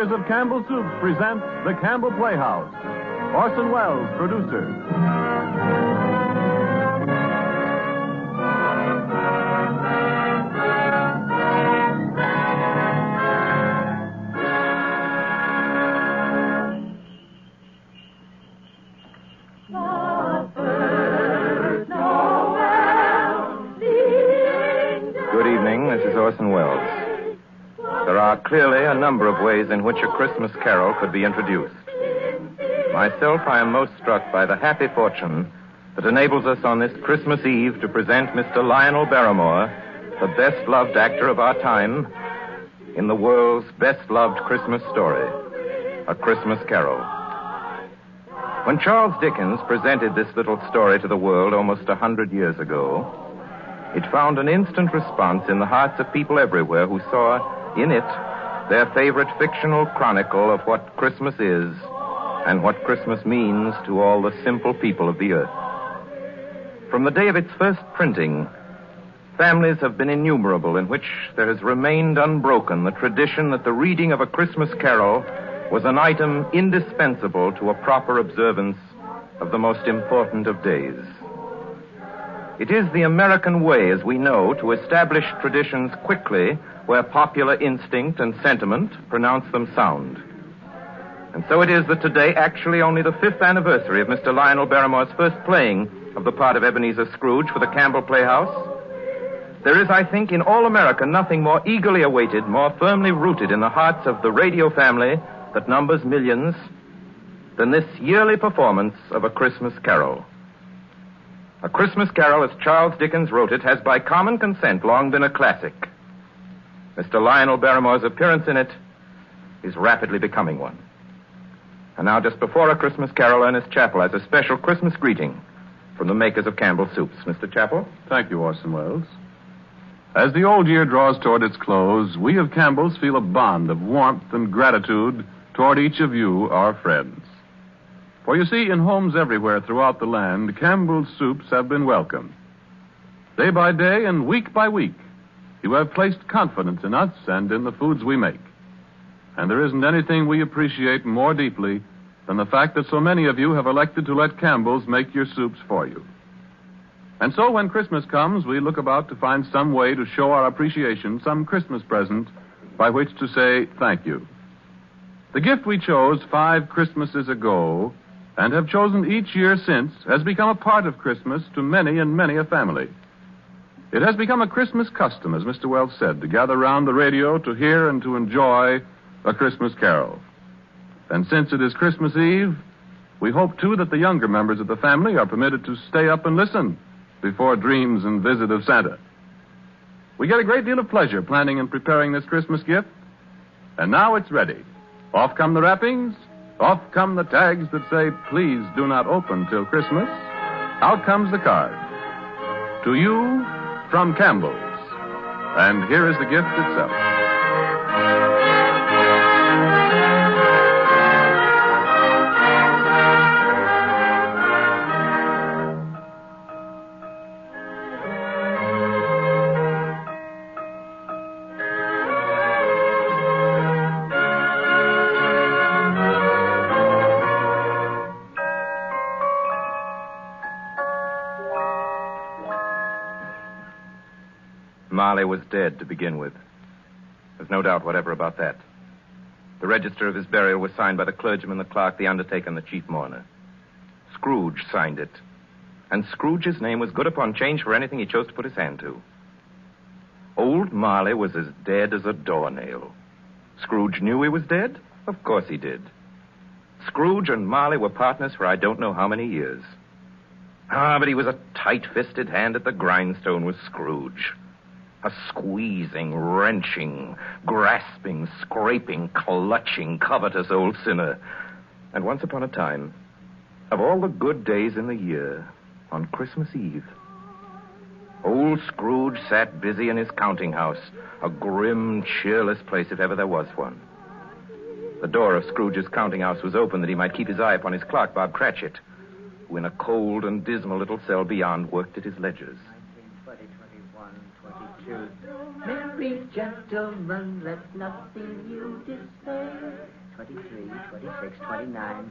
makers of Campbell Soups present The Campbell Playhouse. Orson Welles, producer. Good evening, this is Orson Welles. There are clearly a number of ways in which a Christmas carol could be introduced. Myself, I am most struck by the happy fortune that enables us on this Christmas Eve to present Mr. Lionel Barrymore, the best-loved actor of our time, in the world's best-loved Christmas story, A Christmas Carol. When Charles Dickens presented this little story to the world almost 100 years ago, it found an instant response in the hearts of people everywhere who saw in it their favorite fictional chronicle of what Christmas is and what Christmas means to all the simple people of the earth. From the day of its first printing, families have been innumerable in which there has remained unbroken the tradition that the reading of a Christmas carol was an item indispensable to a proper observance of the most important of days. It is the American way, as we know, to establish traditions quickly where popular instinct and sentiment pronounce them sound. And so it is that today, actually only the 5th anniversary of Mr. Lionel Barrymore's first playing of the part of Ebenezer Scrooge for the Campbell Playhouse, there is, I think, in all America nothing more eagerly awaited, more firmly rooted in the hearts of the radio family that numbers millions than this yearly performance of A Christmas Carol. A Christmas Carol, as Charles Dickens wrote it, has by common consent long been a classic. Mr. Lionel Barrymore's appearance in it is rapidly becoming one. And now, just before A Christmas Carol, Ernest Chappell has a special Christmas greeting from the makers of Campbell Soups. Mr. Chappell? Thank you, Orson Welles. As the old year draws toward its close, we of Campbell's feel a bond of warmth and gratitude toward each of you, our friends. For you see, in homes everywhere throughout the land, Campbell's Soups have been welcome. Day by day and week by week, you have placed confidence in us and in the foods we make. And there isn't anything we appreciate more deeply than the fact that so many of you have elected to let Campbell's make your soups for you. And so when Christmas comes, we look about to find some way to show our appreciation, some Christmas present by which to say thank you. The gift we chose 5 Christmases ago and have chosen each year since has become a part of Christmas to many and many a family. It has become a Christmas custom, as Mr. Wells said, to gather round the radio to hear and to enjoy A Christmas Carol. And since it is Christmas Eve, we hope, too, that the younger members of the family are permitted to stay up and listen before dreams and visit of Santa. We get a great deal of pleasure planning and preparing this Christmas gift, and now it's ready. Off come the wrappings, off come the tags that say, please do not open till Christmas. Out comes the card. To you, from Campbell's. And here is the gift itself. Marley was dead to begin with. There's no doubt whatever about that. The register of his burial was signed by the clergyman, the clerk, the undertaker, and the chief mourner. Scrooge signed it. And Scrooge's name was good upon change for anything he chose to put his hand to. Old Marley was as dead as a doornail. Scrooge knew he was dead? Of course he did. Scrooge and Marley were partners for I don't know how many years. But he was a tight-fisted hand at the grindstone, was Scrooge. A squeezing, wrenching, grasping, scraping, clutching, covetous old sinner. And once upon a time, of all the good days in the year, on Christmas Eve, old Scrooge sat busy in his counting house, a grim, cheerless place if ever there was one. The door of Scrooge's counting house was open that he might keep his eye upon his clerk, Bob Cratchit, who in a cold and dismal little cell beyond worked at his ledgers. 19, 20, 21, 22. Merry gentlemen, let nothing you dismay. 23, 26, 29.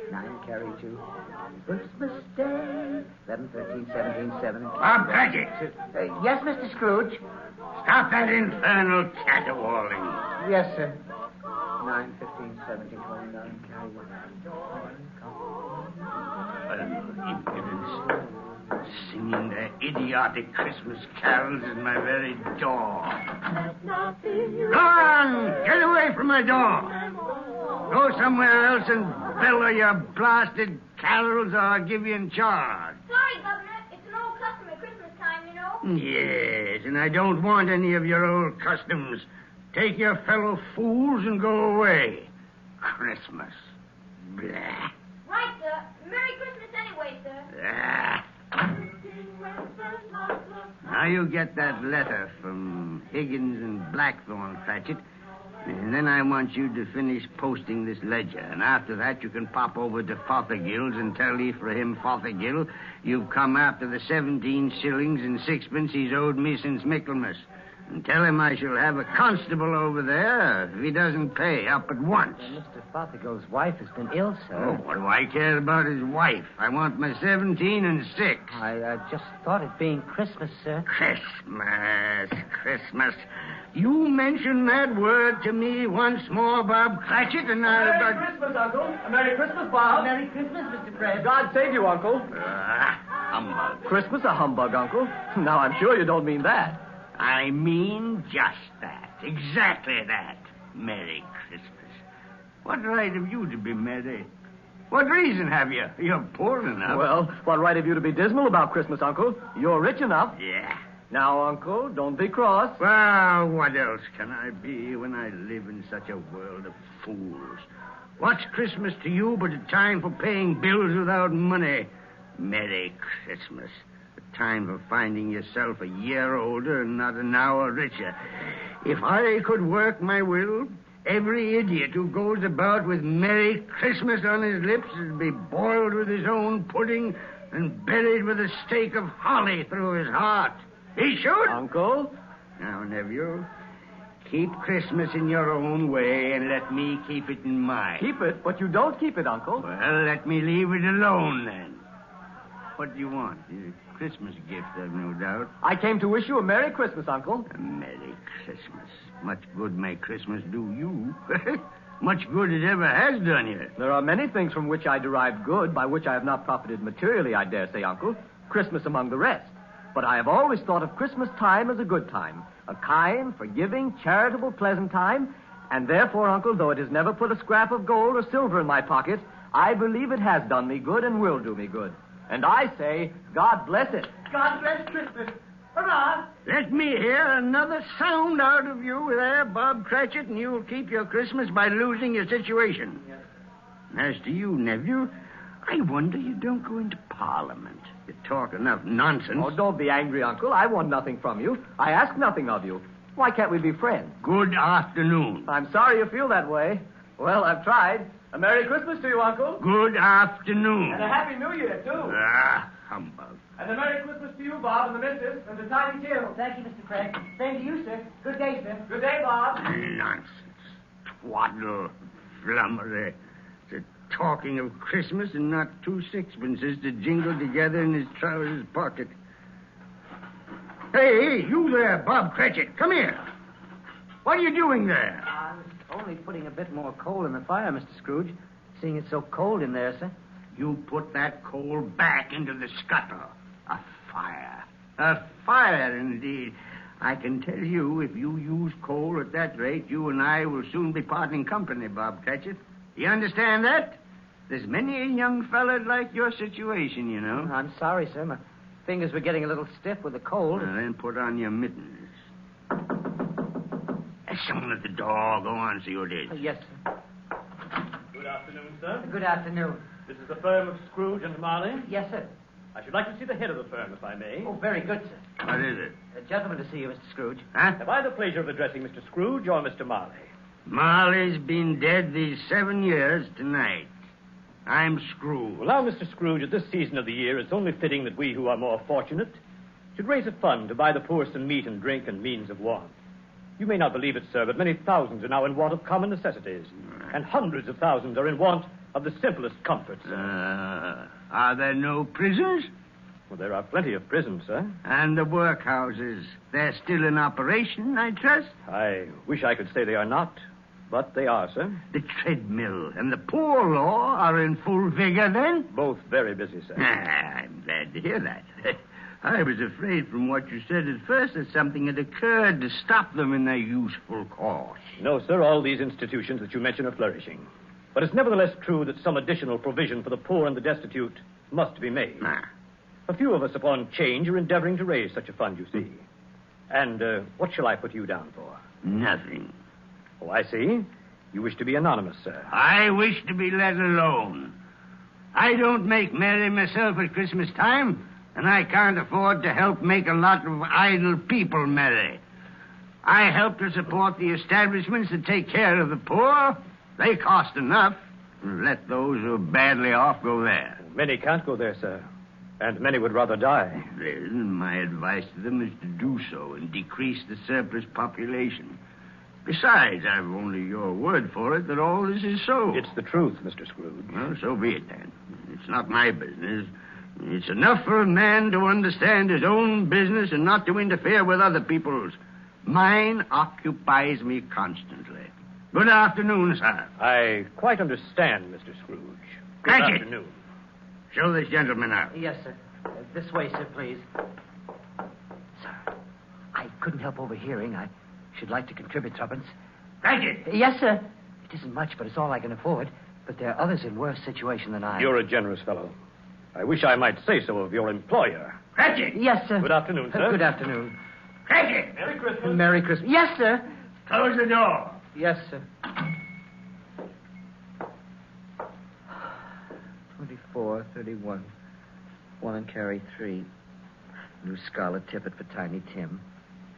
9 carry 2. Christmas Day. 11, 13, 17, 7. Bob Cratchit. Yes, Mr. Scrooge? Stop that infernal caterwauling. Yes, sir. 9, 15, 17, 29, carry 1. Impudence. Singing their idiotic Christmas carols in my very door. Go on! Get away from my door! Go somewhere else and bellow your blasted carols or I'll give you in charge. Sorry, Governor. It's an old custom at Christmas time, you know. Yes, and I don't want any of your old customs. Take your fellow fools and go away. Christmas. Blah. Right, sir. Merry Christmas anyway, sir. Ah. Now you get that letter from Higgins and Blackthorn, Cratchit, and then I want you to finish posting this ledger. And after that, you can pop over to Fothergill's and tell Ephraim Fothergill you've come after the 17 shillings and 6pence he's owed me since Michaelmas. And tell him I shall have a constable over there if he doesn't pay up at once. Mr. Fothergill's wife has been ill, sir. Oh, what do I care about his wife? I want my 17 and 6. I just thought it being Christmas, sir. Christmas. You mention that word to me once more, Bob Cratchit, and I'll... Merry Christmas, Uncle. A Merry Christmas, Bob. Merry Christmas, Mr. Fred. God save you, Uncle. Humbug. Christmas a humbug, Uncle? Now, I'm sure you don't mean that. I mean just that. Exactly that. Merry Christmas. What right have you to be merry? What reason have you? You're poor enough. Well, what right have you to be dismal about Christmas, Uncle? You're rich enough. Yeah. Now, Uncle, don't be cross. Well, what else can I be when I live in such a world of fools? What's Christmas to you but a time for paying bills without money? Merry Christmas. A time for finding yourself a year older and not an hour richer. If I could work my will, every idiot who goes about with Merry Christmas on his lips would be boiled with his own pudding and buried with a stake of holly through his heart. He should. Uncle? Now, nephew, keep Christmas in your own way and let me keep it in mine. Keep it, but you don't keep it, Uncle. Well, let me leave it alone, then. What do you want? A Christmas gift, I've no doubt. I came to wish you a Merry Christmas, Uncle. A Merry Christmas. Much good may Christmas do you. Much good it ever has done you. There are many things from which I derive good, by which I have not profited materially, I dare say, Uncle. Christmas among the rest. But I have always thought of Christmas time as a good time. A kind, forgiving, charitable, pleasant time. And therefore, Uncle, though it has never put a scrap of gold or silver in my pocket, I believe it has done me good and will do me good. And I say, God bless it. God bless Christmas. Hurrah! Let me hear another sound out of you there, Bob Cratchit, and you'll keep your Christmas by losing your situation. Yes. As to you, nephew, I wonder you don't go into Parliament. You talk enough nonsense. Oh, don't be angry, Uncle. I want nothing from you. I ask nothing of you. Why can't we be friends? Good afternoon. I'm sorry you feel that way. Well, I've tried. A Merry Christmas to you, Uncle. Good afternoon. And a Happy New Year, too. Humbug. And a Merry Christmas to you, Bob, and the missus, and to Tiny Tim. Thank you, Mr. Craig. Same to you, sir. Good day, sir. Good day, Bob. Nonsense. Twaddle. Flummery. The talking of Christmas and not 2 sixpences to jingle together in his trousers pocket. Hey, you there, Bob Cratchit. Come here. What are you doing there? I was only putting a bit more coal in the fire, Mr. Scrooge, seeing it's so cold in there, sir. You put that coal back into the scuttle. A fire. A fire, indeed. I can tell you, if you use coal at that rate, you and I will soon be parting company, Bob Cratchit. You understand that? There's many a young fella like your situation, you know. I'm sorry, sir. My fingers were getting a little stiff with the cold. Well, then put on your mittens. There's someone at the door. Go on, see who it is. Yes, sir. Good afternoon, sir. Good afternoon. This is the firm of Scrooge and Marley. Yes, sir. I should like to see the head of the firm, if I may. Oh, very good, sir. What is it? A gentleman to see you, Mr. Scrooge. Huh? Have I the pleasure of addressing Mr. Scrooge or Mr. Marley? Marley's been dead these 7 years tonight. I'm Scrooge. Well, now, Mr. Scrooge, at this season of the year, it's only fitting that we who are more fortunate should raise a fund to buy the poor some meat and drink and means of warmth. You may not believe it, sir, but many thousands are now in want of common necessities. And hundreds of thousands are in want of the simplest comforts. Are there no prisons? Well, there are plenty of prisons, sir. And the workhouses? They're still in operation, I trust? I wish I could say they are not, but they are, sir. The treadmill and the poor law are in full vigor, then? Both very busy, sir. I'm glad to hear that. I was afraid from what you said at first that something had occurred to stop them in their useful course. No, sir, all these institutions that you mention are flourishing. But it's nevertheless true that some additional provision for the poor and the destitute must be made. A few of us upon change are endeavoring to raise such a fund, you see. And what shall I put you down for? Nothing. Oh, I see. You wish to be anonymous, sir. I wish to be let alone. I don't make merry myself at Christmas time, and I can't afford to help make a lot of idle people merry. I help to support the establishments that take care of the poor. They cost enough. Let those who are badly off go there. Many can't go there, sir. And many would rather die. Then my advice to them is to do so and decrease the surplus population. Besides, I've only your word for it that all this is so. It's the truth, Mr. Scrooge. Well, so be it, then. It's not my business. It's enough for a man to understand his own business and not to interfere with other people's. Mine occupies me constantly. Good afternoon, sir. I quite understand, Mr. Scrooge. Good Cratchit. afternoon. Show this gentleman out. Yes, sir. This way, sir, please. Sir, I couldn't help overhearing. I should like to contribute tuppence. Cratchit! Yes, sir. It isn't much, but it's all I can afford. But there are others in worse situation than I. You're a generous fellow. I wish I might say so of your employer. Cratchit! Yes, sir. Good afternoon, sir. Good afternoon. Cratchit! Merry Christmas. Merry Christmas. Yes, sir. Close the door. Yes, sir. 24, 31. 1 and carry 3. New scarlet tippet for Tiny Tim.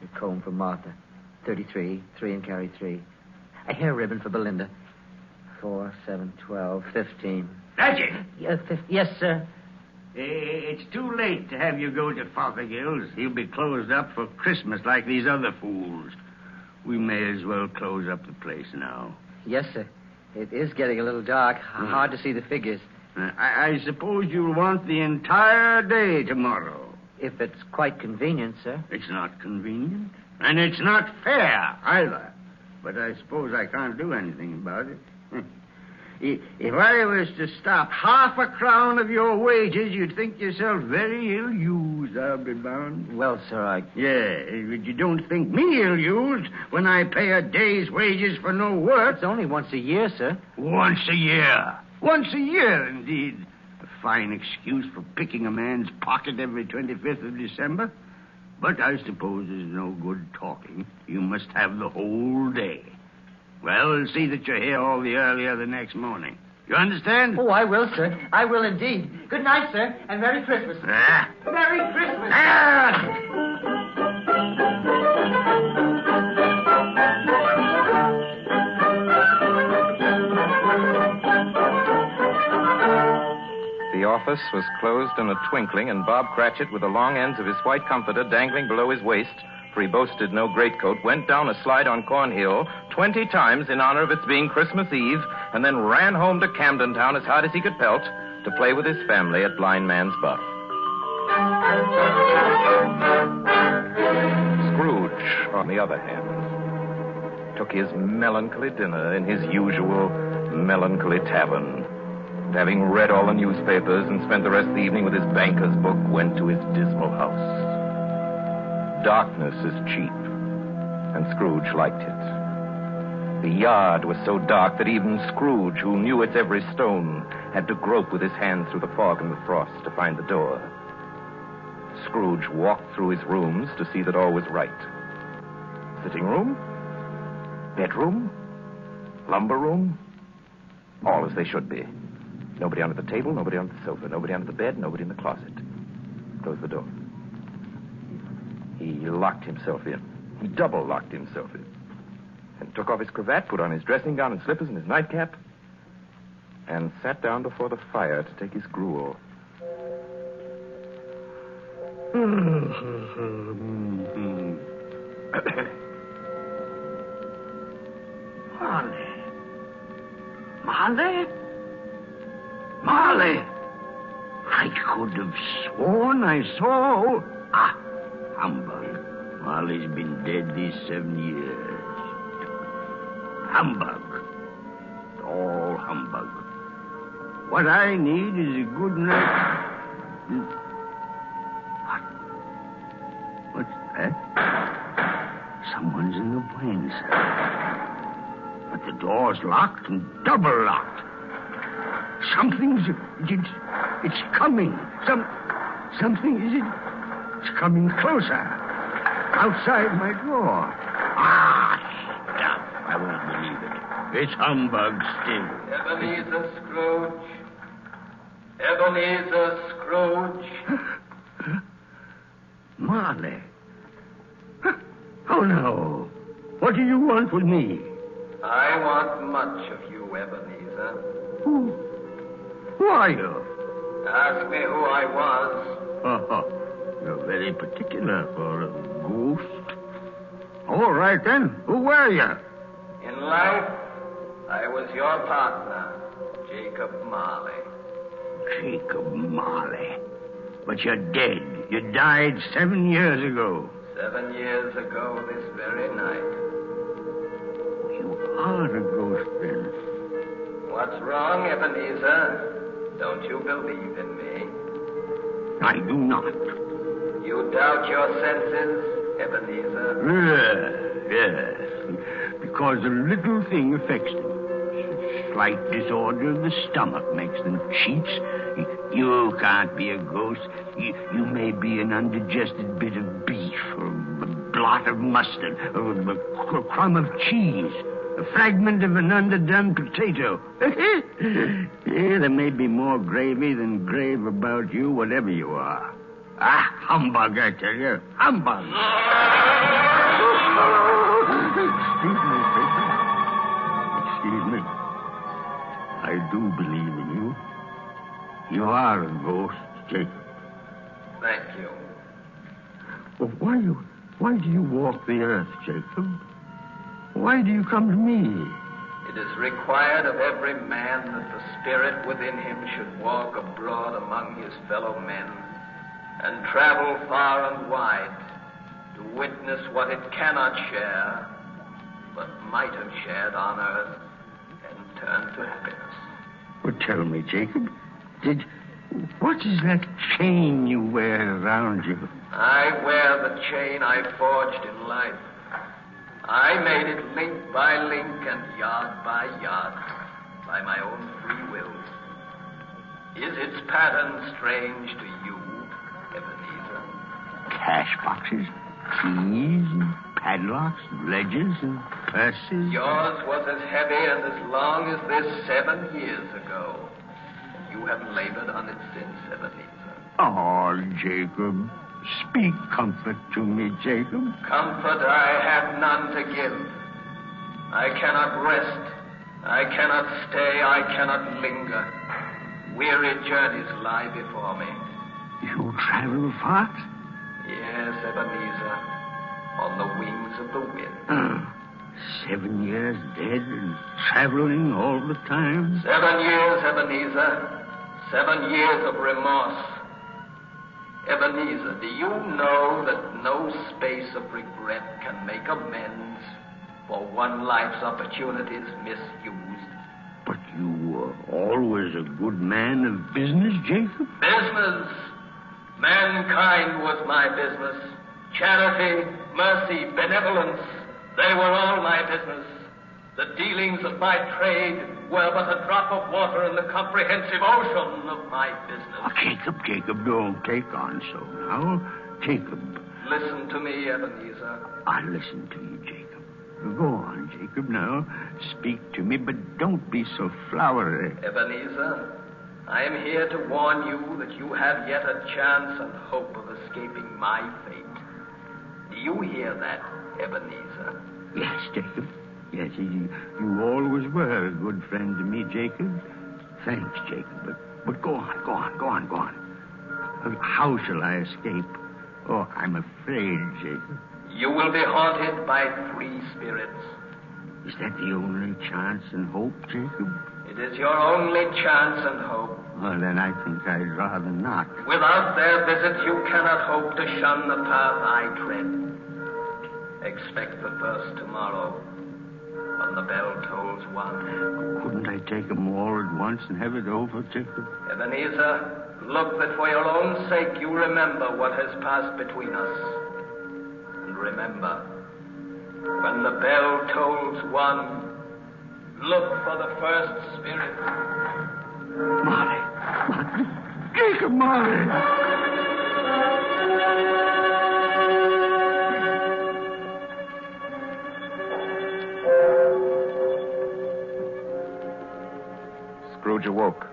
A comb for Martha. 33. 3 and carry 3. A hair ribbon for Belinda. 4, 7, 12, 15. Cratchit! Yes, sir. It's too late to have you go to Fothergill's. He'll be closed up for Christmas like these other fools. We may as well close up the place now. Yes, sir. It is getting a little dark. Hard to see the figures. I suppose you'll want the entire day tomorrow. If it's quite convenient, sir. It's not convenient. And it's not fair, either. But I suppose I can't do anything about it. If I was to stop half a crown of your wages, you'd think yourself very ill-used, I'll be bound. Well, sir, Yeah, but you don't think me ill-used when I pay a day's wages for no work. It's only once a year, sir. Once a year. Once a year, indeed. A fine excuse for picking a man's pocket every 25th of December. But I suppose there's no good talking. You must have the whole day. Well, see that you're here all the earlier the next morning. You understand? Oh, I will, sir. I will indeed. Good night, sir, and Merry Christmas. Ah. Merry Christmas. Ah! The office was closed in a twinkling, and Bob Cratchit, with the long ends of his white comforter dangling below his waist, for he boasted no greatcoat, went down a slide on Cornhill 20 times in honor of its being Christmas Eve, and then ran home to Camden Town as hard as he could pelt to play with his family at Blind Man's Buff. Scrooge, on the other hand, took his melancholy dinner in his usual melancholy tavern. And having read all the newspapers and spent the rest of the evening with his banker's book, went to his dismal house. Darkness is cheap, and Scrooge liked it. The yard was so dark that even Scrooge, who knew its every stone, had to grope with his hands through the fog and the frost to find the door. Scrooge walked through his rooms to see that all was right. Sitting room, bedroom, lumber room, all as they should be. Nobody under the table, nobody on the sofa, nobody under the bed, nobody in the closet. Closed the door. He locked himself in. He double-locked himself in. And took off his cravat, put on his dressing gown and slippers and his nightcap, and sat down before the fire to take his gruel. Marley? Marley! I could have sworn I saw... humbug. Marley's been dead these 7 years. Humbug. All humbug. What I need is a good night... What's that? Someone's in the wings. But the door's locked and double locked. Something's... It's coming. Something is... It's coming closer. Outside my door. Stop. I won't believe it. It's humbug still. Ebenezer Scrooge. Ebenezer Scrooge. Marley. Oh, no. What do you want with me? I want much of you, Ebenezer. Who are you? Ask me who I was. Oh, you're very particular for a ghost. All right, then. Who were you? In life, I was your partner, Jacob Marley. Jacob Marley. But you're dead. You died 7 years ago. 7 years ago this very night. You are a ghost, then. What's wrong, Ebenezer? Don't you believe in me? I do not. You doubt your senses, Ebenezer? Yes. Because a little thing affects them. Slight disorder of the stomach makes them cheats. You can't be a ghost. You may be an undigested bit of beef, or a blot of mustard, or a crumb of cheese, a fragment of an underdone potato. There may be more gravy than grave about you, whatever you are. Humbug, I tell you. Humbug. Excuse me. I do believe in you. You are a ghost, Jacob. Thank you. But why do you walk the earth, Jacob? Why do you come to me? It is required of every man that the spirit within him should walk abroad among his fellow men and travel far and wide to witness what it cannot share, but might have shared on earth and turn to happiness. Well, tell me, Jacob, what is that chain you wear around you? I wear the chain I forged in life. I made it link by link and yard by yard by my own free will. Is its pattern strange to you, Ebenezer? Cash boxes, keys, and padlocks, and ledgers, and purses. Yours was as heavy and as long as this 7 years ago. You have labored on it since, Ebenezer. Oh, Jacob. Speak comfort to me, Jacob. Comfort I have none to give. I cannot rest. I cannot stay. I cannot linger. Weary journeys lie before me. You travel far? Yes, Ebenezer. On the wings of the wind. 7 years dead and traveling all the time? 7 years, Ebenezer. 7 years of remorse. Ebenezer, do you know that no space of regret can make amends for one life's opportunities misused? But you were always a good man of business, Jacob? Business? Mankind was my business. Charity, mercy, benevolence, they were all my business. The dealings of my trade were but a drop of water in the comprehensive ocean of my business. Oh, Jacob, don't take on so now. Jacob. Listen to me, Ebenezer. I listen to you, Jacob. Go on, Jacob, now. Speak to me, but don't be so flowery. Ebenezer, I am here to warn you that you have yet a chance and hope of escaping my fate. Do you hear that, Ebenezer? Yes, Jacob. Yes, you always were a good friend to me, Jacob. Thanks, Jacob. But go on. How shall I escape? Oh, I'm afraid, Jacob. You will be haunted by 3 spirits. Is that the only chance and hope, Jacob? It is your only chance and hope. Well, then I think I'd rather not. Without their visit, you cannot hope to shun the path I tread. Expect the first tomorrow, when the bell tolls 1. Couldn't I take them all at once and have it over, Jacob? Ebenezer, look that for your own sake you remember what has passed between us. And remember, when the bell tolls 1, look for the first spirit. Molly. Jacob, Molly. Scrooge awoke.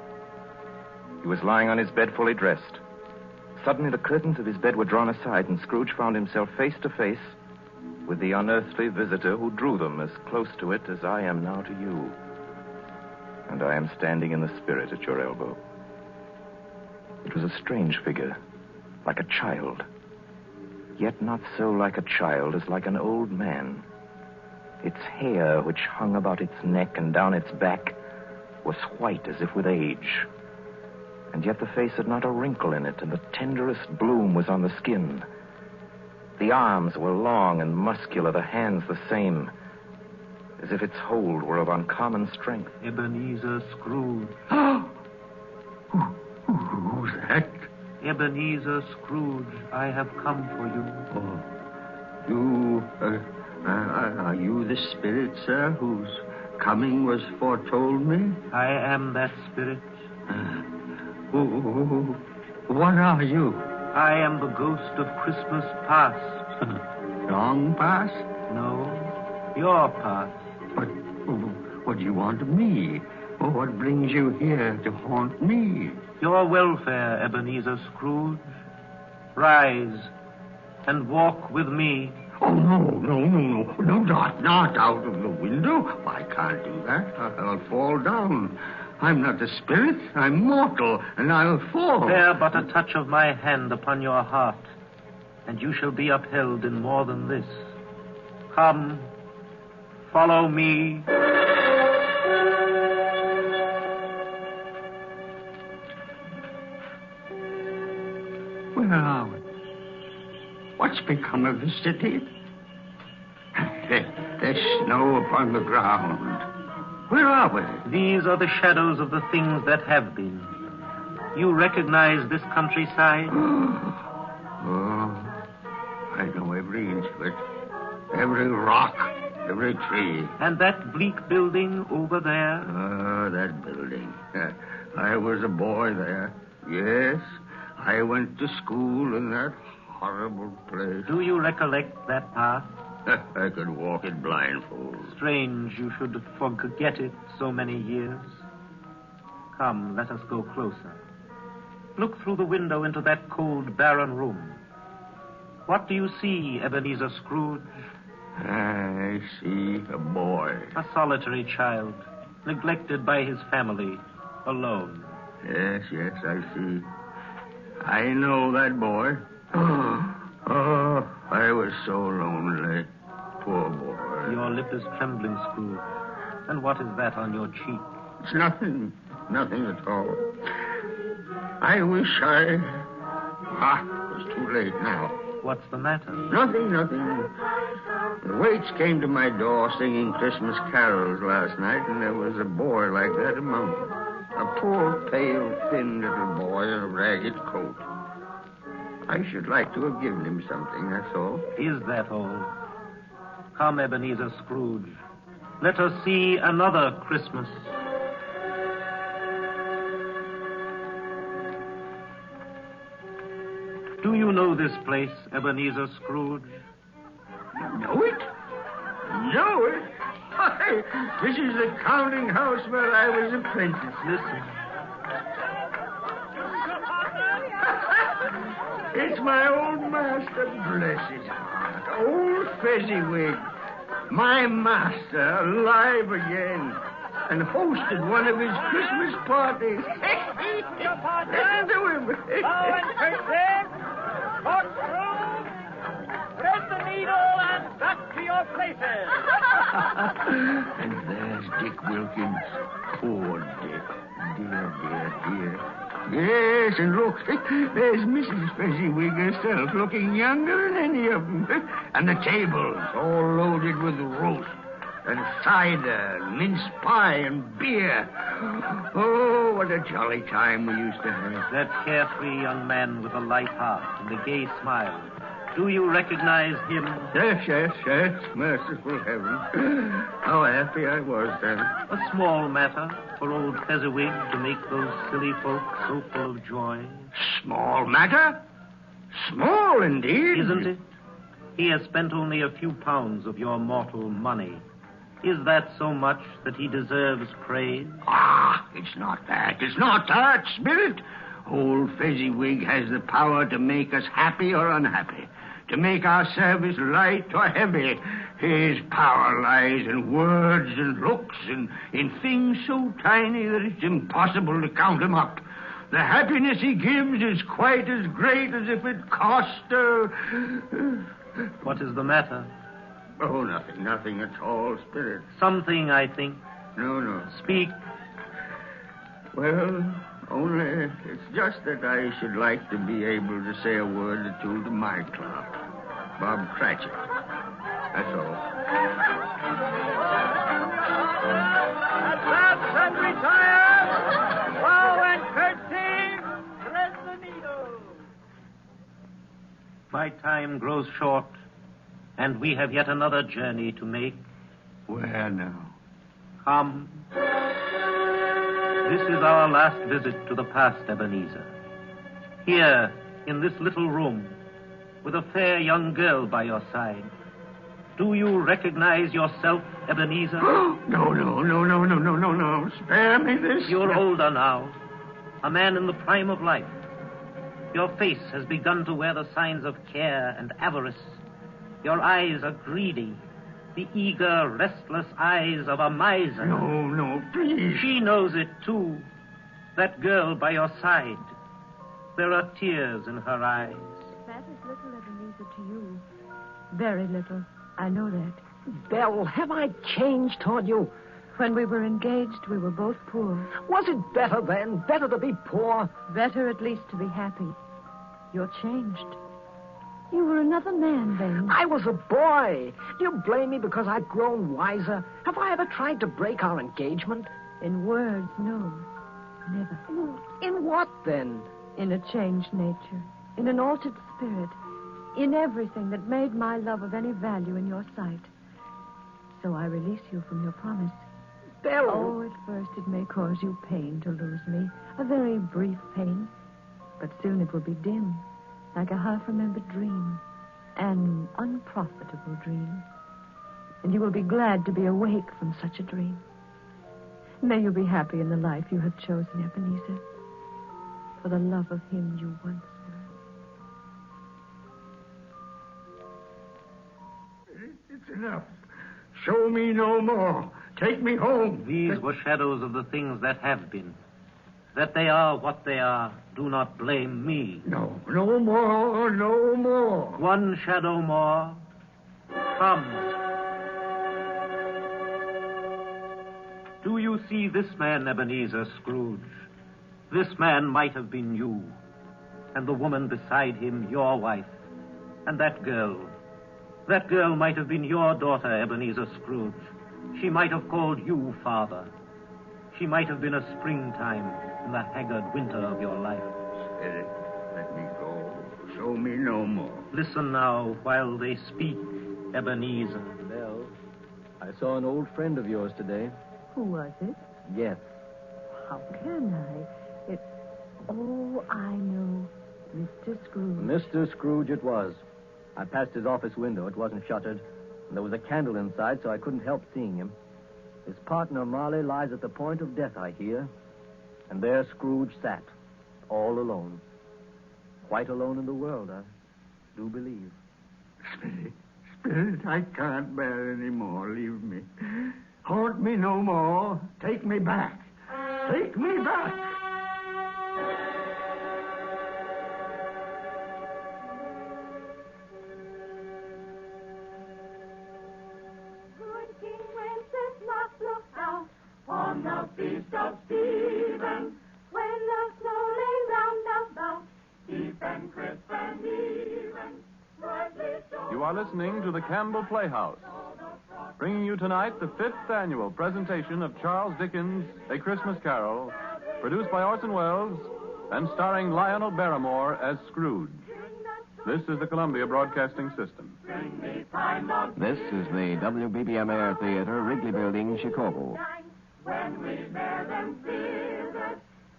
He was lying on his bed fully dressed. Suddenly the curtains of his bed were drawn aside, and Scrooge found himself face to face with the unearthly visitor who drew them as close to it as I am now to you. And I am standing in the spirit at your elbow. It was a strange figure, like a child, yet not so like a child as like an old man. Its hair, which hung about its neck and down its back, was white as if with age. And yet the face had not a wrinkle in it, and the tenderest bloom was on the skin. The arms were long and muscular, the hands the same, as if its hold were of uncommon strength. Ebenezer Scrooge. Who's that? Ebenezer Scrooge, I have come for you. Are you the spirit, sir, whose coming was foretold me? I am that spirit. What are you? I am the ghost of Christmas past. Wrong past? No, your past. But what do you want of me? What brings you here to haunt me? Your welfare, Ebenezer Scrooge. Rise and walk with me. Oh, no, not out of the window. I can't do that. I'll fall down. I'm not a spirit. I'm mortal, and I'll fall. Bear but a touch of my hand upon your heart, and you shall be upheld in more than this. Come, follow me. Where are we? What's become of the city? There's snow upon the ground. Where are we? These are the shadows of the things that have been. You recognize this countryside? I know every inch of it. Every rock, every tree. And that bleak building over there? That building. I was a boy there. Yes, I went to school in that horrible place. Do you recollect that path? I could walk it blindfold. Strange you should forget it so many years. Come, let us go closer. Look through the window into that cold, barren room. What do you see, Ebenezer Scrooge? I see a boy. A solitary child, neglected by his family, alone. Yes, I see. I know that boy. I was so lonely. Poor boy. Your lip is trembling, Scrooge. And what is that on your cheek? It's nothing. Nothing at all. I wish it was too late now. What's the matter? Nothing. The waits came to my door singing Christmas carols last night, and there was a boy like that among them. A poor, pale, thin little boy in a ragged coat. I should like to have given him something, that's all. Is that all? Come, Ebenezer Scrooge. Let us see another Christmas. Do you know this place, Ebenezer Scrooge? Know it? Know it? Why, this is the counting house where I was apprentice. Listen. It's my old master, bless his heart. Old Fezziwig. My master, alive again. And hosted one of his Christmas parties. Listen to him. Cut through, thread the needle, and back to your places. And there's Dick Wilkins. Poor Dick. Dear. Yes, and look, there's Mrs. Fezziwig herself, looking younger than any of them. And the tables all loaded with roast and cider, and mince pie and beer. Oh, what a jolly time we used to have. That carefree young man with a light heart and a gay smile. Do you recognize him? Yes. Merciful heaven. How happy I was then. A small matter for old Fezziwig to make those silly folks so full of joy. Small matter? Small indeed. Isn't it? He has spent only a few pounds of your mortal money. Is that so much that he deserves praise? It's not that, Spirit. Old Fezziwig has the power to make us happy or unhappy, to make our service light or heavy. His power lies in words and looks and in things so tiny that it's impossible to count them up. The happiness he gives is quite as great as if it cost What is the matter? Oh, nothing at all, Spirit. Something, I think. No. Speak. Well, only it's just that I should like to be able to say a word or two to my clerk, Bob Cratchit. That's all. Advance and retire. Bow and curtsy. Thread the needle. My time grows short, and we have yet another journey to make. Where now? Come. This is our last visit to the past, Ebenezer. Here, in this little room, with a fair young girl by your side. Do you recognize yourself, Ebenezer? No. Spare me this. You're older now, a man in the prime of life. Your face has begun to wear the signs of care and avarice. Your eyes are greedy, the eager, restless eyes of a miser. No, please. She knows it, too. That girl by your side. There are tears in her eyes. That is little, Ebenezer, to you. Very little. I know that. Belle, have I changed toward you? When we were engaged, we were both poor. Was it better then? Better to be poor? Better at least to be happy. You're changed. You were another man then. I was a boy. Do you blame me because I've grown wiser? Have I ever tried to break our engagement? In words, no. Never. In what, then? In a changed nature. In an altered spirit. In everything that made my love of any value in your sight. So I release you from your promise. Belle. Oh, at first it may cause you pain to lose me. A very brief pain. But soon it will be dim. Like a half-remembered dream. An unprofitable dream. And you will be glad to be awake from such a dream. May you be happy in the life you have chosen, Ebenezer. For the love of him you once were. It's enough. Show me no more. Take me home. These were shadows of the things that have been. That they are what they are. Do not blame me. No more. One shadow more. Come. Do you see this man, Ebenezer Scrooge? This man might have been you. And the woman beside him, your wife. And that girl. That girl might have been your daughter, Ebenezer Scrooge. She might have called you father. She might have been a springtime in the haggard winter of your life. Spirit, let me go. Show me no more. Listen now while they speak, Ebenezer. Belle, I saw an old friend of yours today. Who was it? Yes. How can I? Oh, I know. Mr. Scrooge. Mr. Scrooge it was. I passed his office window. It wasn't shuttered. And there was a candle inside, so I couldn't help seeing him. His partner, Marley, lies at the point of death, I hear. And there Scrooge sat, all alone. Quite alone in the world, I do believe. Spirit, I can't bear any more. Leave me. Haunt me no more. Take me back. Take me back. are listening to the Campbell Playhouse, bringing you tonight the 5th annual presentation of Charles Dickens' A Christmas Carol, produced by Orson Welles and starring Lionel Barrymore as Scrooge. This is the Columbia Broadcasting System. This is the WBBM Air Theater, Wrigley Building, Chicago. When we bear them fearless,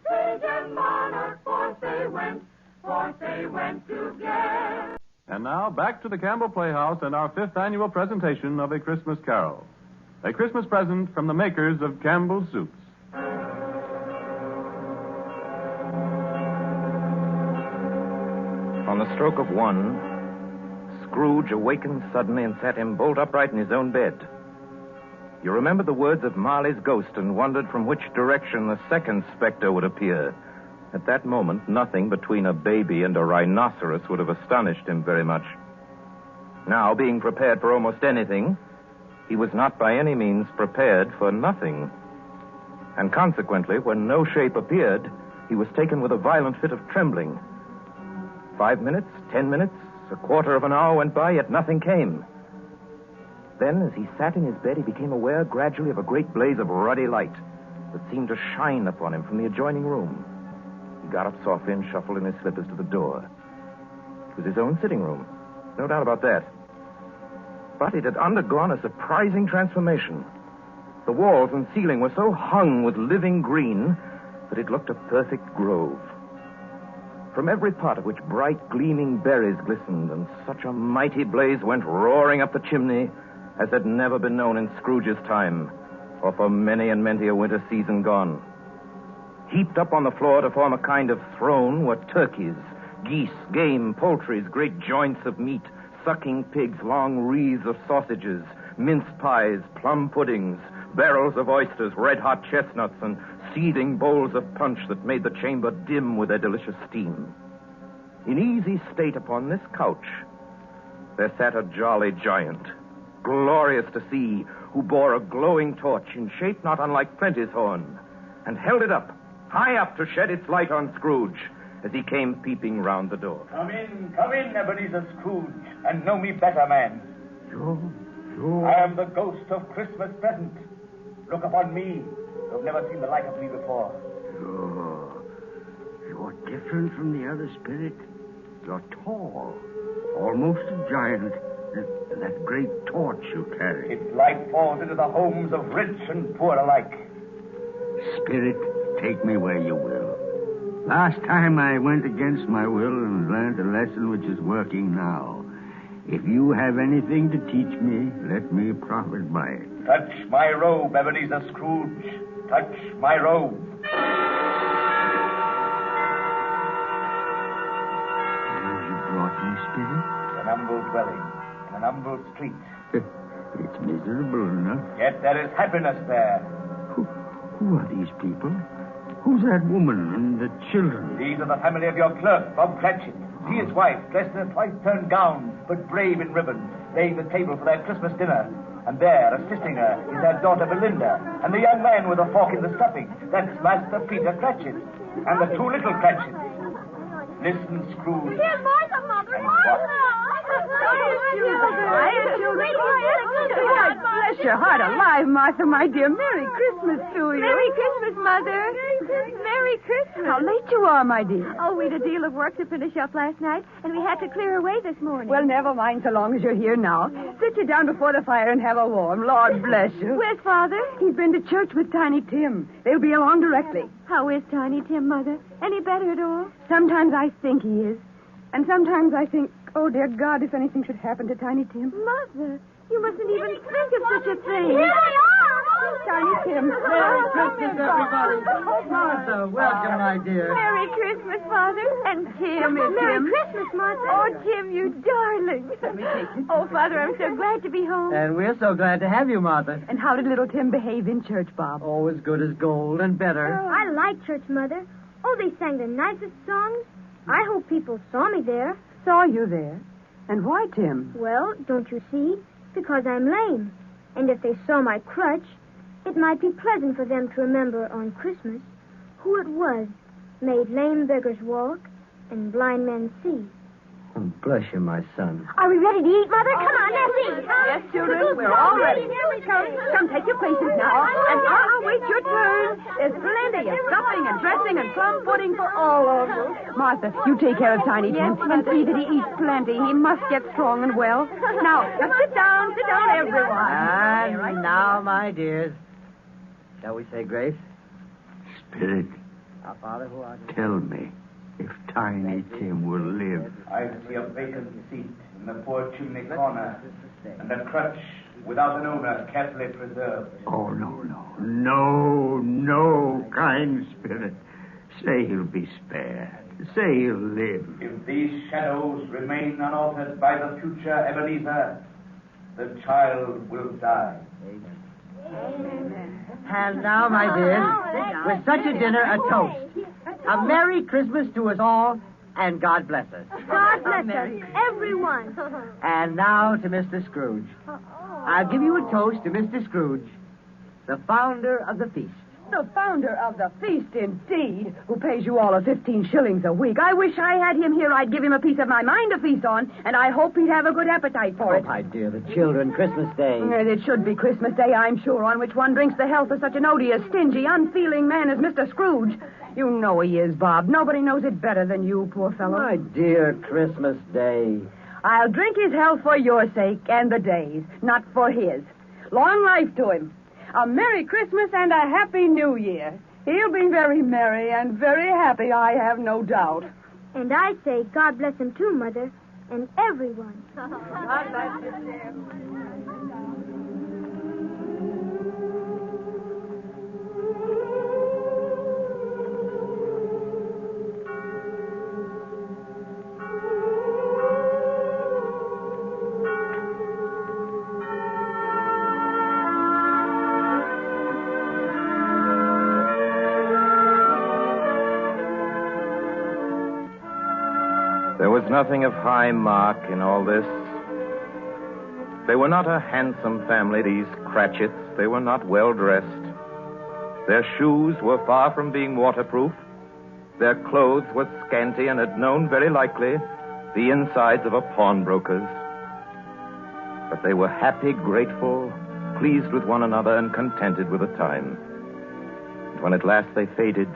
sage and monarch, forth they went together. And now, back to the Campbell Playhouse and our 5th annual presentation of A Christmas Carol. A Christmas present from the makers of Campbell's Soups. On the stroke of 1, Scrooge awakened suddenly and sat him bolt upright in his own bed. You remember the words of Marley's ghost and wondered from which direction the second specter would appear. At that moment, nothing between a baby and a rhinoceros would have astonished him very much. Now, being prepared for almost anything, he was not by any means prepared for nothing. And consequently, when no shape appeared, he was taken with a violent fit of trembling. 5 minutes, 10 minutes, a quarter of an hour went by, yet nothing came. Then, as he sat in his bed, he became aware gradually of a great blaze of ruddy light that seemed to shine upon him from the adjoining room. He got up softly and shuffled in his slippers to the door. It was his own sitting room, no doubt about that. But it had undergone a surprising transformation. The walls and ceiling were so hung with living green that it looked a perfect grove. From every part of which bright, gleaming berries glistened, and such a mighty blaze went roaring up the chimney as had never been known in Scrooge's time, or for many and many a winter season gone. Heaped up on the floor to form a kind of throne were turkeys, geese, game, poultries, great joints of meat, sucking pigs, long wreaths of sausages, mince pies, plum puddings, barrels of oysters, red-hot chestnuts, and seething bowls of punch that made the chamber dim with their delicious steam. In easy state upon this couch, there sat a jolly giant, glorious to see, who bore a glowing torch in shape not unlike Prentice horn, and held it up, high up to shed its light on Scrooge as he came peeping round the door. Come in, Ebenezer Scrooge, and know me better, man. You? I am the ghost of Christmas present. Look upon me. You've never seen the like of me before. You're different from the other spirit. You're tall, almost a giant. That great torch you carry. Its light falls into the homes of rich and poor alike. Spirit, take me where you will. Last time I went against my will and learned a lesson which is working now. If you have anything to teach me, let me profit by it. Touch my robe, Ebenezer Scrooge. Touch my robe. You brought me, Spirit? An humble dwelling in an humble street. It's miserable enough. Yet there is happiness there. Who are these people? Who's that woman and the children? These are the family of your clerk, Bob Cratchit. He is wife, dressed in a twice-turned gown, but brave in ribbons, laying the table for their Christmas dinner. And there, assisting her, is their daughter Belinda, and the young man with a fork in the stuffing. That's Master Peter Cratchit, and the two little Cratchits. Listen, Scrooge. Dear Martha, Mother, God bless your heart alive, Martha, my dear. Merry Christmas to you. Merry Christmas, Mother. Merry Christmas. How late you are, my dear. Oh, we'd a deal of work to finish up last night, and we had to clear away this morning. Well, never mind so long as you're here now. Sit you down before the fire and have a warm. Lord bless you. Where's Father? He's been to church with Tiny Tim. They'll be along directly. How is Tiny Tim, Mother? Any better at all? Sometimes I think he is. And sometimes I think, oh, dear God, if anything should happen to Tiny Tim. Mother, you mustn't even think of such a thing. Here they are! Tiny Tim. Merry Christmas, everybody. Martha, welcome, my dear. Merry Christmas, Father. And Tim. Come here, Merry Tim. Christmas, Martha. Oh, Tim, you darling. Let me take you. Oh, Father, I'm so glad to be home. And we're so glad to have you, Martha. And how did little Tim behave in church, Bob? Oh, as good as gold and better. Oh, I like church, Mother. Oh, they sang the nicest songs. I hope people saw me there. Saw you there? And why, Tim? Well, don't you see? Because I'm lame. And if they saw my crutch, it might be pleasant for them to remember on Christmas who it was made lame beggars walk and blind men see. Oh, bless you, my son. Are we ready to eat, Mother? Come on, let's eat. Yes, children, we're all ready. Come, take your places now. And I'll wait your turn. There's plenty of stuffing and dressing and plum pudding for all of you. Martha, you take care of Tiny Tim and see that he eats plenty. He must get strong and well. Now, sit down, everyone. And now, my dears, shall we say grace? Spirit, Our Father who art in tell me if Tiny Tim will live. I see a vacant seat in the poor chimney corner, and a crutch without an owner carefully preserved. Oh, no, kind spirit. Say he'll be spared. Say he'll live. If these shadows remain unaltered by the future Ebenezer, the child will die. And now, my dears, with such a dinner, a toast. A Merry Christmas to us all, and God bless us. God bless us, everyone. And now to Mr. Scrooge. I'll give you a toast to Mr. Scrooge, the founder of the feast. The founder of the feast, indeed, who pays you all 15 shillings a week. I wish I had him here. I'd give him a piece of my mind to feast on, and I hope he'd have a good appetite for Oh, it. my dear, the children, Christmas Day. It should be Christmas Day, I'm sure, on which one drinks the health of such an odious, stingy, unfeeling man as Mr. Scrooge. You know he is, Bob. Nobody knows it better than you, poor fellow. My dear Christmas Day. I'll drink his health for your sake and the day's, not for his. Long life to him. A Merry Christmas and a Happy New Year. He'll be very merry and very happy, I have no doubt. And I say God bless him too, Mother, and everyone. God bless you, dear. There was nothing of high mark in all this. They were not a handsome family, these Cratchits. They were not well-dressed. Their shoes were far from being waterproof. Their clothes were scanty and had known, very likely, the insides of a pawnbroker's. But they were happy, grateful, pleased with one another, and contented with the time. And when at last they faded,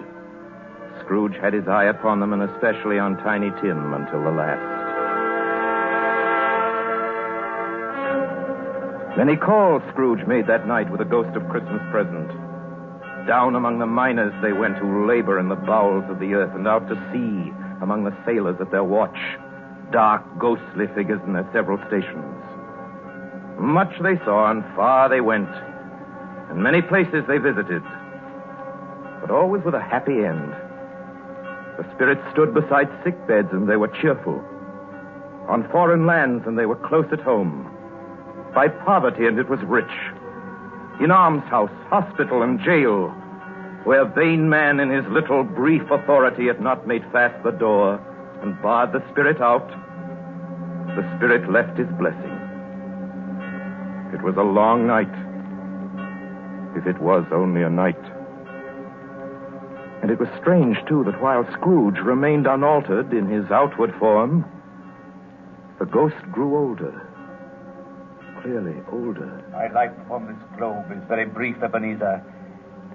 Scrooge had his eye upon them, and especially on Tiny Tim, until the last. Many calls Scrooge made that night with a ghost of Christmas present. Down among the miners they went who labor in the bowels of the earth, and out to sea among the sailors at their watch, dark, ghostly figures in their several stations. Much they saw, and far they went, and many places they visited, but always with a happy end. The spirits stood beside sick beds, and they were cheerful. On foreign lands, and they were close at home. By poverty, and it was rich. In almshouse, hospital, and jail, where vain man in his little brief authority had not made fast the door and barred the spirit out, the spirit left his blessing. It was a long night, if it was only a night. And it was strange, too, that while Scrooge remained unaltered in his outward form, the ghost grew older. Clearly older. My life upon this globe is very brief, Ebenezer.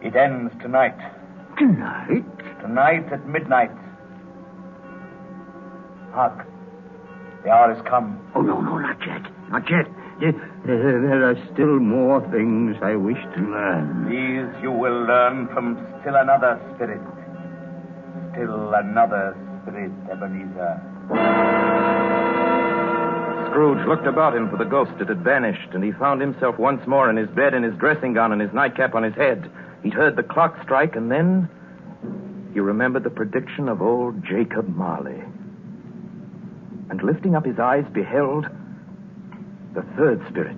It ends tonight. Tonight? Tonight at midnight. Hark. The hour has come. Oh, no, not yet. Not yet. There are still more things I wish to learn. These you will learn from still another spirit. Still another spirit, Ebenezer. Scrooge looked about him for the ghost. It had vanished, and he found himself once more in his bed in his dressing gown and his nightcap on his head. He'd heard the clock strike, and then he remembered the prediction of old Jacob Marley. And lifting up his eyes, beheld the third spirit.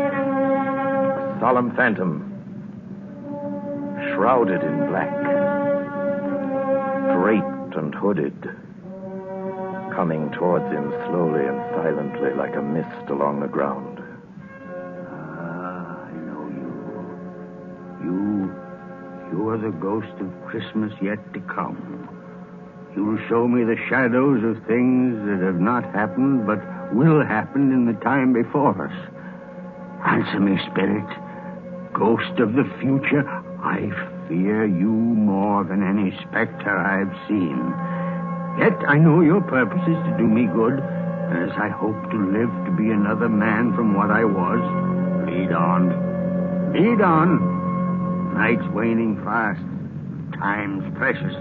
A solemn phantom, shrouded in black, draped and hooded, coming towards him slowly and silently like a mist along the ground. Ah, I know you. You are the ghost of Christmas yet to come. You'll show me the shadows of things that have not happened, but will happen in the time before us. Answer me, spirit. Ghost of the future, I fear you more than any specter I've seen. Yet I know your purpose is to do me good, and as I hope to live to be another man from what I was, lead on. Lead on. Night's waning fast. Time's precious.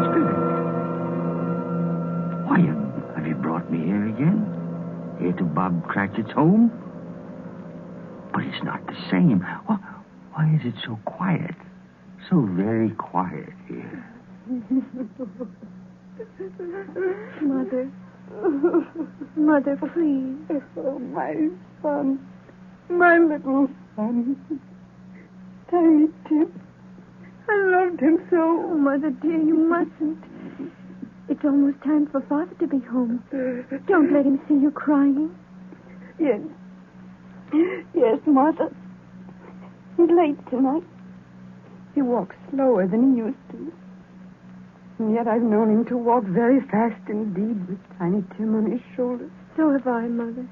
Spirit, why have you brought me here again? Here to Bob Cratchit's home? But it's not the same. Why is it so quiet? So very quiet here. Mother. Mother, please. Oh, my son. My little son. Tiny Tim. I loved him so. Oh, Mother dear, you mustn't. It's almost time for Father to be home. Don't let him see you crying. Yes. Yes, Martha. He's late tonight. He walks slower than he used to. And yet I've known him to walk very fast indeed with Tiny Tim on his shoulders. So have I, Mother.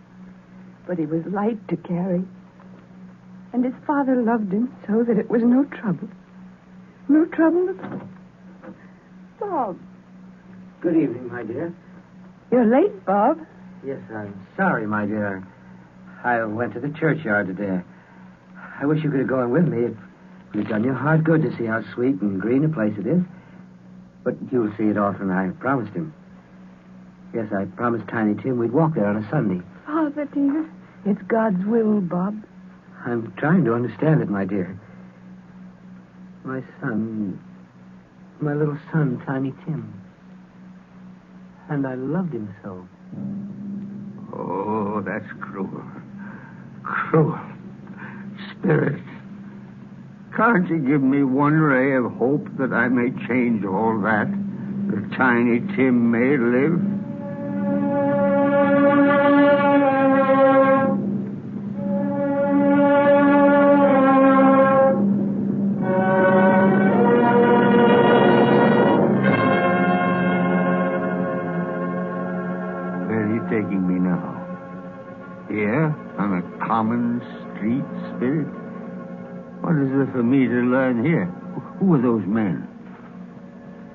But he was light to carry. And his father loved him so that it was no trouble. No trouble at all. Bob. Good evening, my dear. You're late, Bob. Yes, I'm sorry, my dear. I went to the churchyard today. I wish you could have gone with me. It would have done your heart good to see how sweet and green a place it is. But you'll see it often, I promised him. Yes, I promised Tiny Tim we'd walk there on a Sunday. Father, dear. It's God's will, Bob. I'm trying to understand it, my dear. My son, my little son, Tiny Tim. And I loved him so. Oh, that's cruel. Cruel. Spirit, can't you give me one ray of hope that I may change all that Tiny Tim may live? Where are you taking me now? Here, on a common street, Spirit? What is there for me to learn here? Who are those men?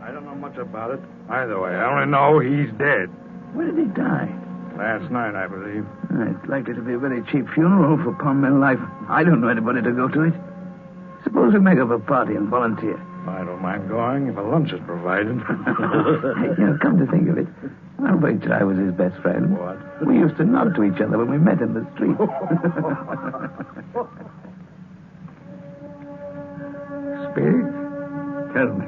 I don't know much about it. Either way, I only know he's dead. Where did he die? Last night, I believe. It's likely to be a very cheap funeral for poor men life. I don't know anybody to go to it. Suppose we make up a party and volunteer. I don't mind going if a lunch is provided. Come to think of it, I'll wager I was his best friend. What? We used to nod to each other when we met in the street. Spirit, tell me,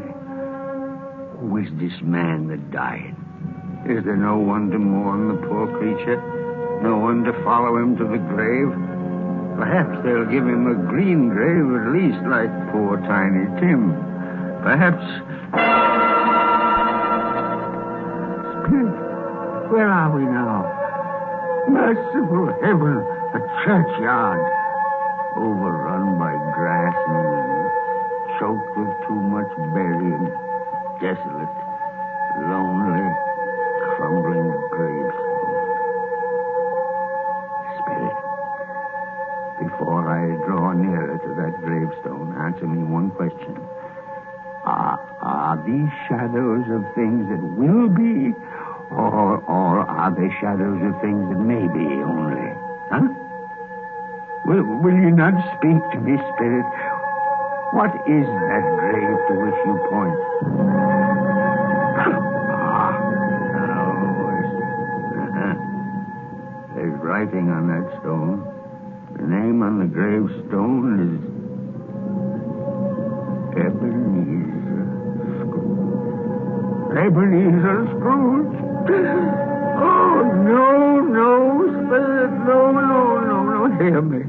who is this man that died? Is there no one to mourn the poor creature? No one to follow him to the grave? Perhaps they'll give him a green grave at least, like poor Tiny Tim. Perhaps... Spirit, where are we now? Merciful heaven, a churchyard. Overrun by grass and weeds, choked with too much burying, desolate, lonely, crumbling gravestones. Spirit, before I draw nearer to that gravestone, answer me one question. Are these shadows of things that will be, or are they shadows of things that may be only? Huh? Will you not speak to me, Spirit? What is that grave to which you point? There's writing on that stone. The name on the gravestone is Ebenezer Scrooge. Ebenezer Scrooge? Oh, no, Spirit, no. Hear me.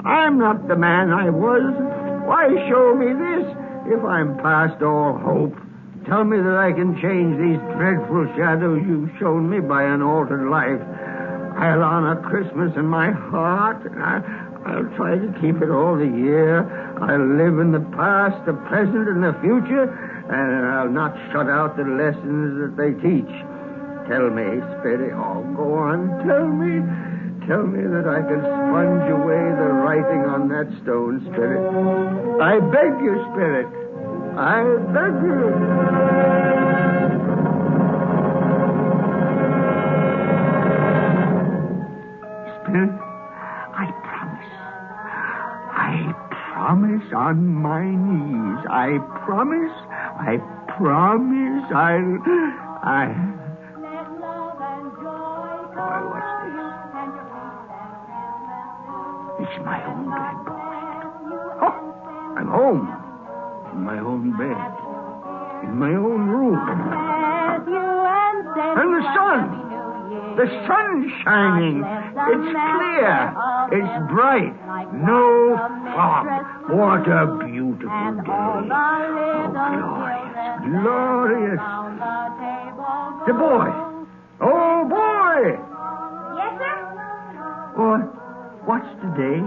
I'm not the man I was. Why show me this if I'm past all hope? Tell me that I can change these dreadful shadows you've shown me by an altered life. I'll honor Christmas in my heart, and I'll try to keep it all the year. I'll live in the past, the present, and the future, and I'll not shut out the lessons that they teach. Tell me, Spirit. Oh, go on. Tell me that I can sponge away the writing on that stone, Spirit. I beg you, Spirit. I beg you. Spirit, I promise on my knees. I promise Boy, what's this? It's my own bed, boy. Oh, I'm home. In my own bed. In my own room. And the sun. The sun's shining. It's clear. It's bright. No fog. What a beautiful day. Oh, glorious. The boy. Oh, boy. Yes, sir? What's today?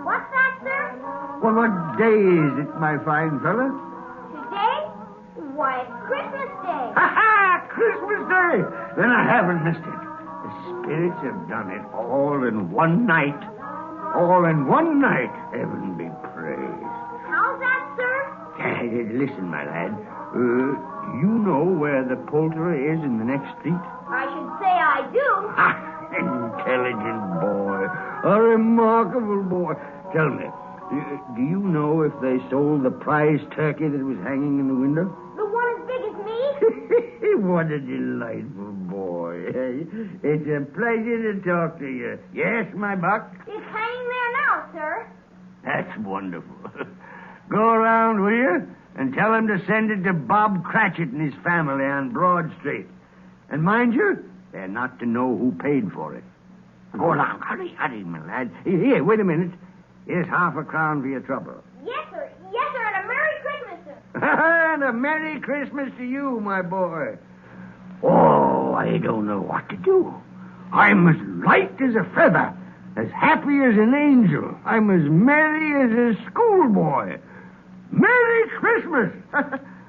What's that, sir? Well, what day is it, my fine fella? Today? Why, it's Christmas Day. Ha-ha! Christmas Day! Then I haven't missed it. The spirits have done it all in one night. All in one night. Heaven be praised. How's that, sir? Listen, my lad. You know where the poulterer is in the next street? I should say I do. Intelligent boy. A remarkable boy. Tell me, do you know if they sold the prize turkey that was hanging in the window? The one as big as me? What a delightful boy. It's a pleasure to talk to you. Yes, my buck? It's hanging there now, sir. That's wonderful. Go around, will you? And tell him to send it to Bob Cratchit and his family on Broad Street. And mind you, they're not to know who paid for it. Go along. Hurry, my lad. Here, wait a minute. Here's £1/2 for your trouble. Yes, sir. Yes, sir. And a Merry Christmas, sir. And a Merry Christmas to you, my boy. Oh, I don't know what to do. I'm as light as a feather, as happy as an angel. I'm as merry as a schoolboy. Merry Christmas!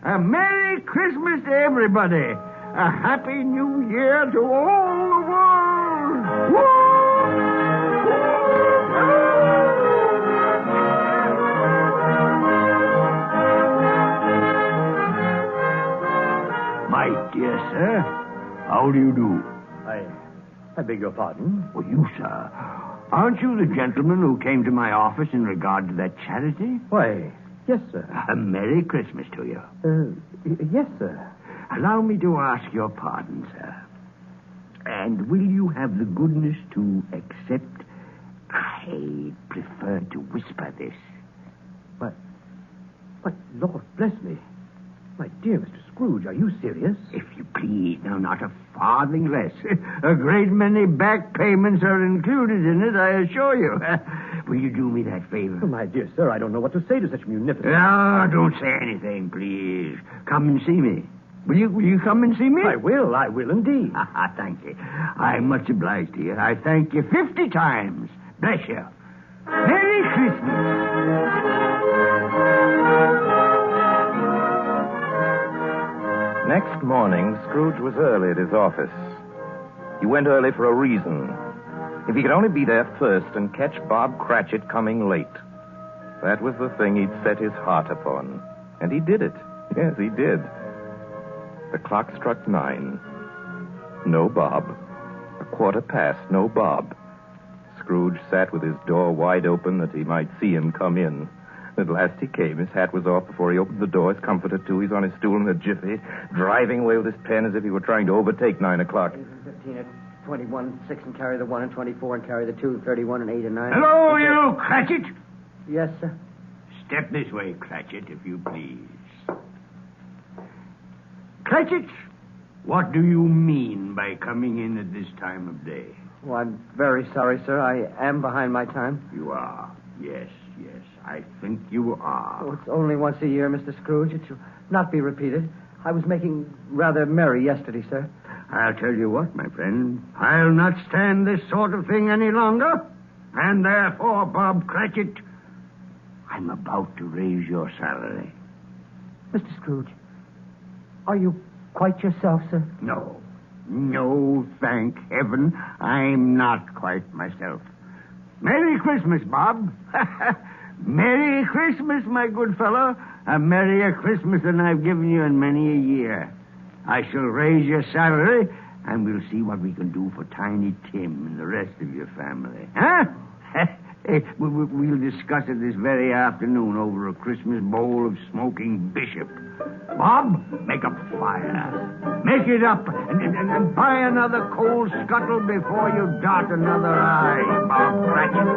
A Merry Christmas to everybody. A Happy New Year to all the world. Woo! My dear sir, how do you do? I beg your pardon? Well, you, sir. Aren't you the gentleman who came to my office in regard to that charity? Why, yes, sir. A Merry Christmas to you. Yes, sir. Allow me to ask your pardon, sir. And will you have the goodness to accept? I prefer to whisper this. But, Lord bless me. My dear Mr. Scrooge, are you serious? If you please. No, not a farthing less. A great many back payments are included in it, I assure you. Will you do me that favor? Oh, my dear sir, I don't know what to say to such munificence. No, don't say anything, please. Come and see me. Will you come and see me? I will indeed. Thank you. I'm much obliged to you. I thank you 50 times. Bless you. Merry Christmas. Next morning, Scrooge was early at his office. He went early for a reason. If he could only be there first and catch Bob Cratchit coming late. That was the thing he'd set his heart upon. And he did it. Yes, he did. The clock struck 9. No Bob. 1:15, no Bob. Scrooge sat with his door wide open that he might see him come in. At last he came. His hat was off before he opened the door. His comforter, too. He's on his stool in a jiffy, driving away with his pen as if he were trying to overtake 9 o'clock. 15 at 21, 6 and carry the 1 and 24 and carry the 2, 31 and 8 and 9. Hello, you, Cratchit. Yes, sir. Step this way, Cratchit, if you please. Cratchit, what do you mean by coming in at this time of day? Well, I'm very sorry, sir. I am behind my time. You are. Yes. I think you are. Oh, it's only once a year, Mr. Scrooge. It shall not be repeated. I was making rather merry yesterday, sir. I'll tell you what, my friend. I'll not stand this sort of thing any longer. And therefore, Bob Cratchit, I'm about to raise your salary. Mr. Scrooge, are you quite yourself, sir? No. No, thank heaven, I'm not quite myself. Merry Christmas, Bob. Merry Christmas, my good fellow. A merrier Christmas than I've given you in many a year. I shall raise your salary, and we'll see what we can do for Tiny Tim and the rest of your family. Huh? We'll discuss it this very afternoon over a Christmas bowl of smoking bishop. Bob, make up a fire. Make it up and buy another coal scuttle before you dot another I, Bob Cratchit.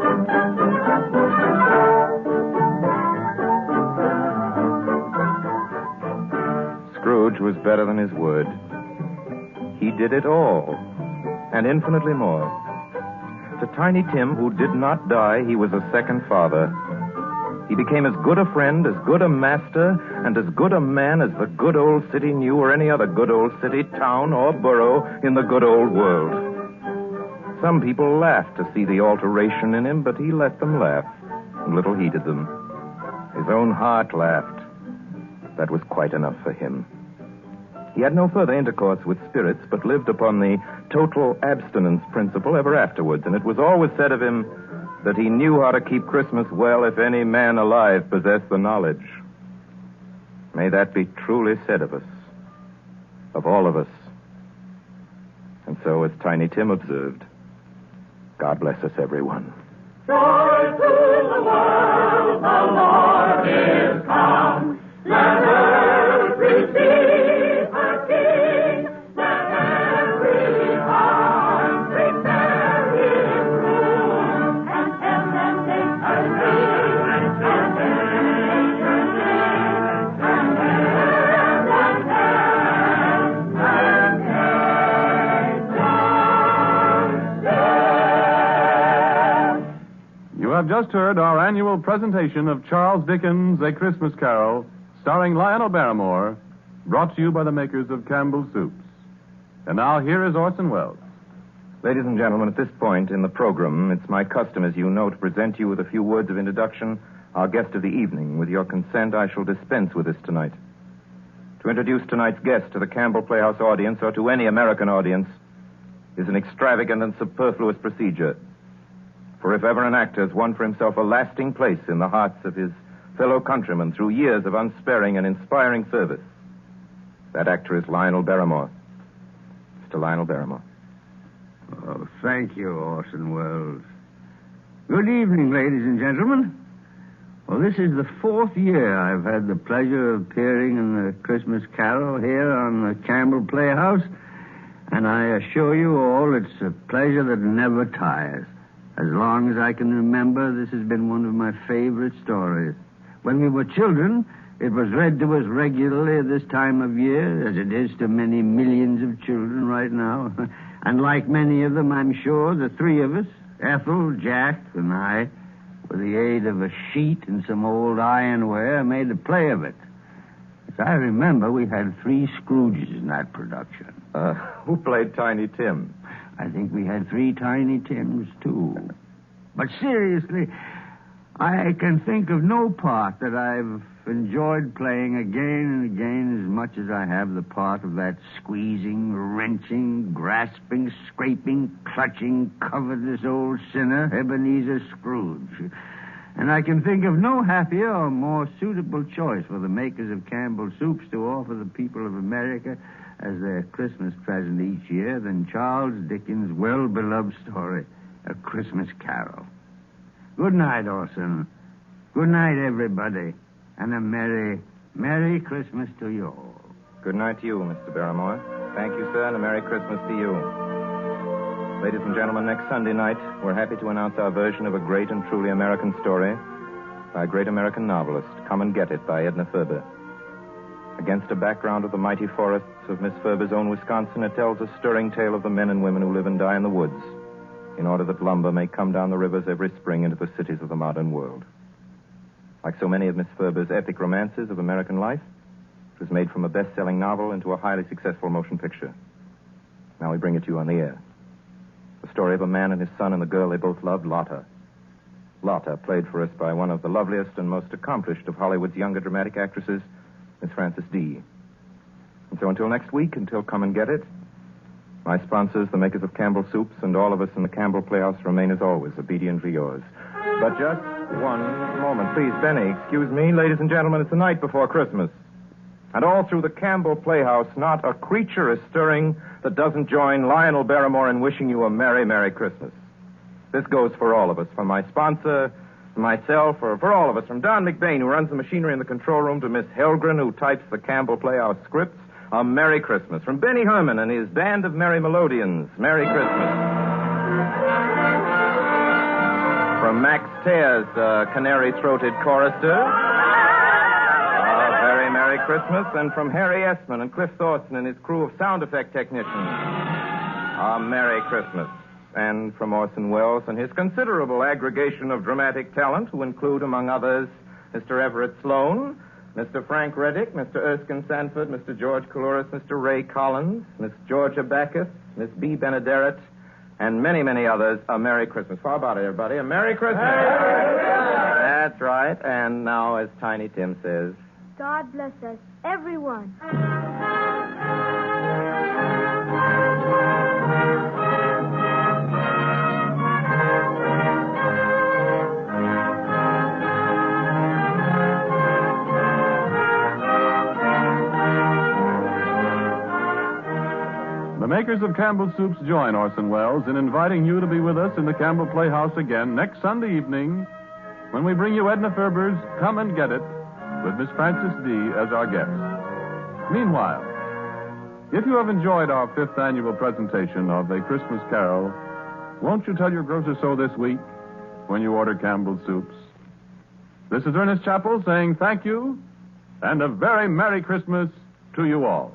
Scrooge was better than his word. He did it all, and infinitely more. To Tiny Tim, who did not die, he was a second father. He became as good a friend, as good a master, and as good a man as the good old city knew, or any other good old city, town, or borough in the good old world. Some people laughed to see the alteration in him, but he let them laugh, and little heeded them. His own heart laughed. That was quite enough for him. He had no further intercourse with spirits, but lived upon the total abstinence principle ever afterwards, and it was always said of him that he knew how to keep Christmas well if any man alive possessed the knowledge. May that be truly said of us, of all of us. And so, as Tiny Tim observed, God bless us, everyone. Joy to the world, the Lord is come. Let earth receive her King. Let every heart prepare his room. And heaven take her name. And heaven You have just heard our annual presentation of Charles Dickens' A Christmas Carol, starring Lionel Barrymore, brought to you by the makers of Campbell's Soups. And now here is Orson Welles. Ladies and gentlemen, at this point in the program, it's my custom, as you know, to present you with a few words of introduction, our guest of the evening. With your consent, I shall dispense with this tonight. To introduce tonight's guest to the Campbell Playhouse audience, or to any American audience, is an extravagant and superfluous procedure. For if ever an actor has won for himself a lasting place in the hearts of his fellow countrymen through years of unsparing and inspiring service, that actor is Lionel Barrymore. Mr. Lionel Barrymore. Oh, thank you, Orson Welles. Good evening, ladies and gentlemen. Well, this is the 4th year I've had the pleasure of appearing in the Christmas Carol here on the Campbell Playhouse, and I assure you all it's a pleasure that never tires. As long as I can remember, this has been one of my favorite stories. When we were children, it was read to us regularly at this time of year, as it is to many millions of children right now. And like many of them, I'm sure, the three of us, Ethel, Jack, and I, with the aid of a sheet and some old ironware, made a play of it. As I remember, we had 3 Scrooges in that production. Who played Tiny Tim? I think we had 3 Tiny Tims, too. But seriously, I can think of no part that I've enjoyed playing again and again as much as I have the part of that squeezing, wrenching, grasping, scraping, clutching, covetous old sinner, Ebenezer Scrooge. And I can think of no happier or more suitable choice for the makers of Campbell's Soups to offer the people of America as their Christmas present each year than Charles Dickens' well-beloved story, A Christmas Carol. Good night, Orson. Good night, everybody. And a Merry, Merry Christmas to you all. Good night to you, Mr. Barrymore. Thank you, sir, and a Merry Christmas to you. Ladies and gentlemen, next Sunday night, we're happy to announce our version of a great and truly American story by a great American novelist, Come and Get It, by Edna Ferber. Against a background of the mighty forests of Miss Ferber's own Wisconsin, it tells a stirring tale of the men and women who live and die in the woods in order that lumber may come down the rivers every spring into the cities of the modern world. Like so many of Miss Ferber's epic romances of American life, it was made from a best-selling novel into a highly successful motion picture. Now we bring it to you on the air. The story of a man and his son and the girl they both loved, Lotta. Lotta, played for us by one of the loveliest and most accomplished of Hollywood's younger dramatic actresses, Miss Frances D. And so until next week, until Come and Get It, my sponsors, the makers of Campbell Soups, and all of us in the Campbell Playhouse remain, as always, obediently yours. But just one moment, please, Benny. Excuse me, ladies and gentlemen, it's the night before Christmas. And all through the Campbell Playhouse, not a creature is stirring that doesn't join Lionel Barrymore in wishing you a Merry, Merry Christmas. This goes for all of us, from my sponsor, myself, or for all of us, from Don McBain, who runs the machinery in the control room, to Miss Helgren, who types the Campbell Playhouse scripts. A Merry Christmas. From Benny Herman and his band of merry melodians, Merry Christmas. From Max Tears, canary-throated chorister, a very Merry Christmas. And from Harry Essman and Cliff Thorson and his crew of sound effect technicians, a Merry Christmas. And from Orson Welles and his considerable aggregation of dramatic talent, who include, among others, Mr. Everett Sloane, Mr. Frank Reddick, Mr. Erskine Sanford, Mr. George Coulouris, Mr. Ray Collins, Miss Georgia Backus, Miss B. Benaderet, and many, many others, a Merry Christmas. How about it, everybody? A Merry Christmas. That's right. And now, as Tiny Tim says, God bless us, everyone. The makers of Campbell Soups join Orson Welles in inviting you to be with us in the Campbell Playhouse again next Sunday evening when we bring you Edna Ferber's Come and Get It with Miss Frances D. as our guest. Meanwhile, if you have enjoyed our 5th annual presentation of A Christmas Carol, won't you tell your grocer so this week when you order Campbell Soups? This is Ernest Chappell saying thank you and a very Merry Christmas to you all.